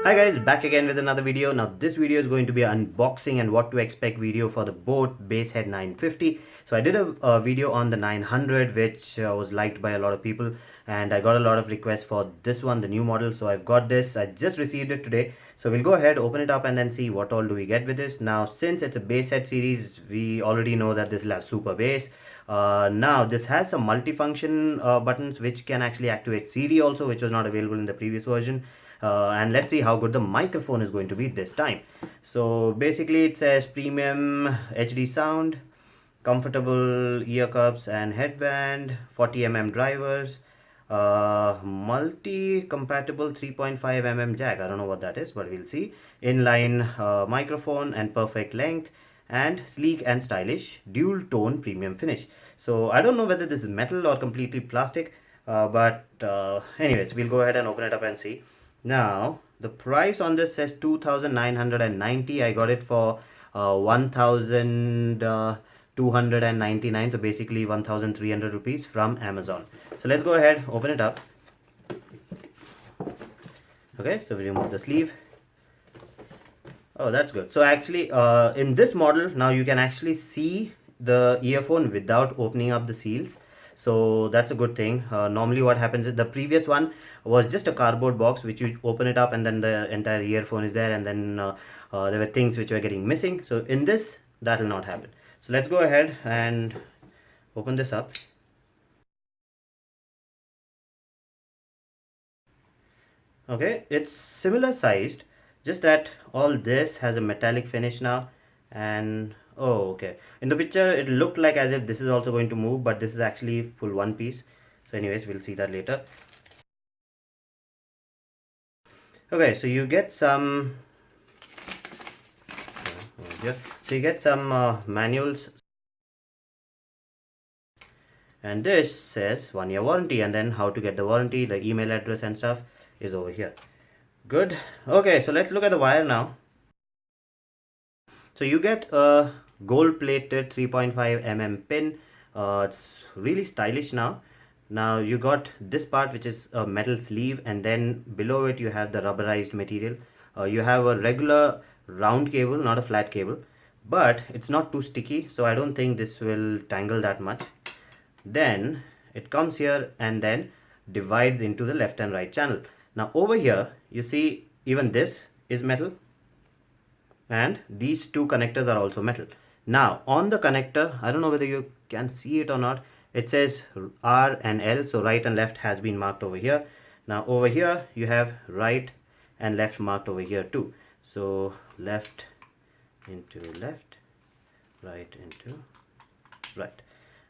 Hi guys, back again with another video. Now this video is going to be unboxing and what to expect video for the boAt Basshead 950. So I did a video on the 900 which was liked by a lot of people, and I got a lot of requests for this one, the new model. So I've got this, I just received it today. So we'll go ahead, open it up and then see what all do we get with this. Now since it's a Basshead series, we already know that this will have super bass. Now this has some multifunction buttons which can actually activate Siri also, which was not available in the previous version. And let's see how good the microphone is going to be this time. So basically it says premium HD sound, comfortable ear cups and headband, 40mm drivers, multi-compatible 3.5mm jack. I don't know what that is, but we'll see. Inline microphone and perfect length, and sleek and stylish dual tone premium finish. So I don't know whether this is metal or completely plastic, but anyways, we'll go ahead and open it up and see. Now the price on this says 2,990. I got it for 1,299, so basically 1,300 rupees from Amazon. So let's go ahead, open it up. Okay, so we remove the sleeve. Oh, that's good. So actually in this model now you can actually see the earphone without opening up the seals. So that's a good thing. Normally what happens is the previous one was just a cardboard box which you open it up and then the entire earphone is there, and then there were things which were getting missing. So in this, that will not happen. So let's go ahead and open this up. Okay, it's similar sized, just that all this has a metallic finish now. And oh, okay, in the picture it looked like as if this is also going to move, but this is actually full one piece. So anyways, we'll see that later. Okay, so you get some manuals, and this says 1 year warranty, and then how to get the warranty, the email address and stuff is over here. Good. Okay, so let's look at the wire now. So you get a gold plated 3.5mm pin. It's really stylish now. Now you got this part which is a metal sleeve, and then below it you have the rubberized material. You have a regular round cable, not a flat cable, but it's not too sticky, so I don't think this will tangle that much. Then it comes here and then divides into the left and right channel. Now over here you see even this is metal, and these two connectors are also metal. Now on the connector, I don't know whether you can see it or not, it says R and L, so right and left has been marked over here. Now over here you have right and left marked over here too. So left into left, right into right.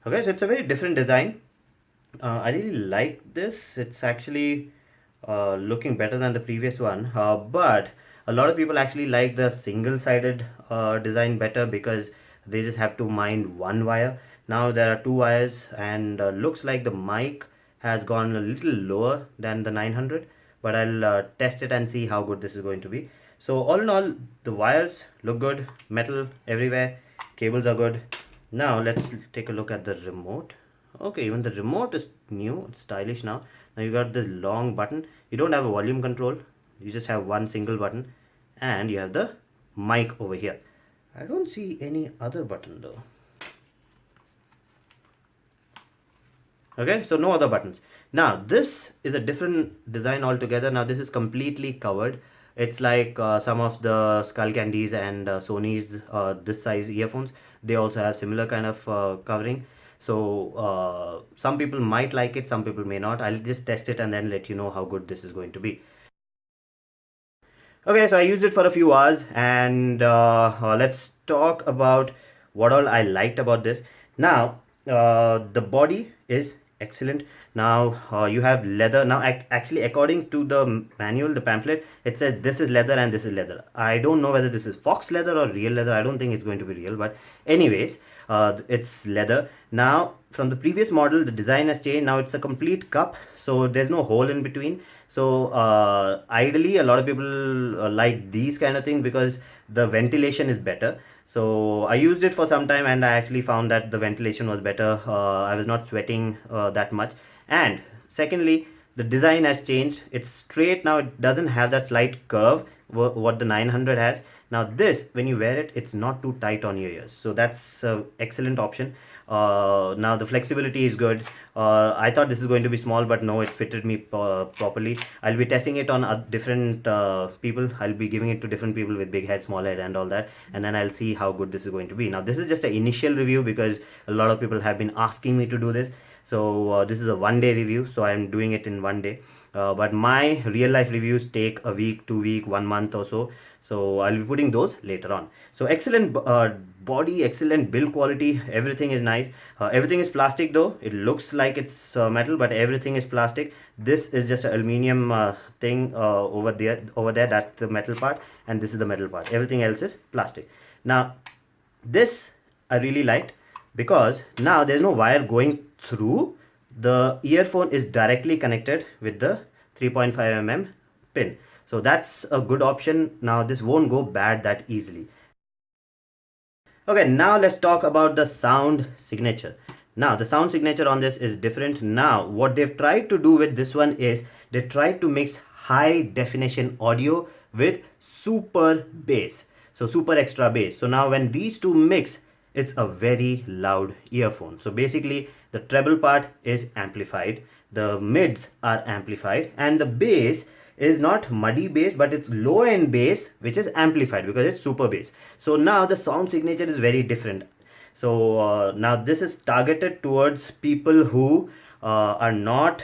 Okay, so it's a very different design. I really like this. It's actually looking better than the previous one, but a lot of people actually like the single-sided design better because they just have to mind one wire. Now there are two wires, and looks like the mic has gone a little lower than the 900, but I'll test it and see how good this is going to be. So all in all, the wires look good, metal everywhere, cables are good. Now let's take a look at the remote. Okay, even the remote is new, it's stylish now. Now you got this long button. You don't have a volume control, you just have one single button, and you have the mic over here. I don't see any other button though. Okay, so no other buttons. Now this is a different design altogether. Now this is completely covered. It's like some of the Skull Candies and Sony's this size earphones, they also have similar kind of covering. So some people might like it, some people may not. I'll just test it and then let you know how good this is going to be. Okay, so I used it for a few hours, and let's talk about what all I liked about this. Now, the body is excellent. Now, you have leather. Now, actually, according to the manual, the pamphlet, it says this is leather and this is leather. I don't know whether this is fox leather or real leather. I don't think it's going to be real, but anyways, it's leather. Now, from the previous model, the design has changed. Now, it's a complete cup, so there's no hole in between. So ideally a lot of people like these kind of things because the ventilation is better. So I used it for some time and I actually found that the ventilation was better. I was not sweating that much. And secondly, the design has changed. It's straight now. It doesn't have that slight curve what the 900 has. Now this, when you wear it, it's not too tight on your ears, so that's an excellent option. Now the flexibility is good. I thought this is going to be small, but no, it fitted me properly. I'll be testing it on different people. I'll be giving it to different people with big head, small head, and all that, and then I'll see how good this is going to be. Now this is just an initial review because a lot of people have been asking me to do this. So this is a 1 day review, so I'm doing it in 1 day. But my real life reviews take a week, 2 week, 1 month or so. So I'll be putting those later on. So excellent body, excellent build quality. Everything is nice. Everything is plastic though. It looks like it's metal, but everything is plastic. This is just an aluminium thing over there. Over there, that's the metal part, and this is the metal part. Everything else is plastic. Now, this I really liked because now there's no wire going through. The earphone is directly connected with the 3.5 mm pin, so that's a good option. Now this won't go bad that easily. Okay, now let's talk about the sound signature. Now the sound signature on this is different. Now what they've tried to do with this one is they tried to mix high definition audio with super bass, so super extra bass. So now when these two mix, it's a very loud earphone. So basically the treble part is amplified, the mids are amplified, and the bass is not muddy bass, but it's low end bass which is amplified because it's super bass. So now the sound signature is very different. So now this is targeted towards people who are not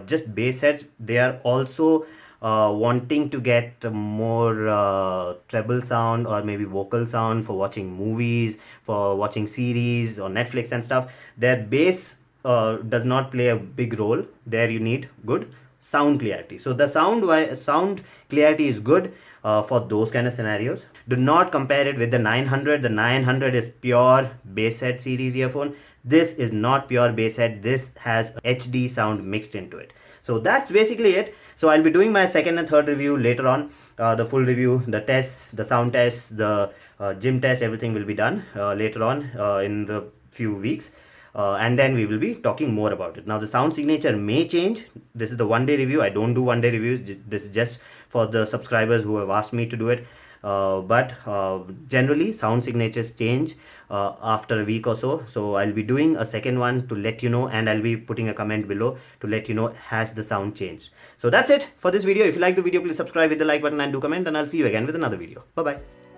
just bass heads. They are also wanting to get more treble sound or maybe vocal sound for watching movies, for watching series or Netflix and stuff. Their bass does not play a big role. There you need good sound clarity. So the sound clarity is good for those kind of scenarios. Do not compare it with the 900. The 900 is pure Basshead series earphone. This is not pure Basshead. This has HD sound mixed into it. So that's basically it. So I'll be doing my second and third review later on. The full review, the tests, the sound tests, the gym test, everything will be done later on in the few weeks. And then we will be talking more about it. Now the sound signature may change. This is the 1 day review. I don't do 1 day reviews. This is just for the subscribers who have asked me to do it. But generally sound signatures change after a week or so. So I'll be doing a second one to let you know, and I'll be putting a comment below to let you know has the sound changed. So that's it for this video. If you like the video, please subscribe, hit the like button and do comment, and I'll see you again with another video. Bye bye.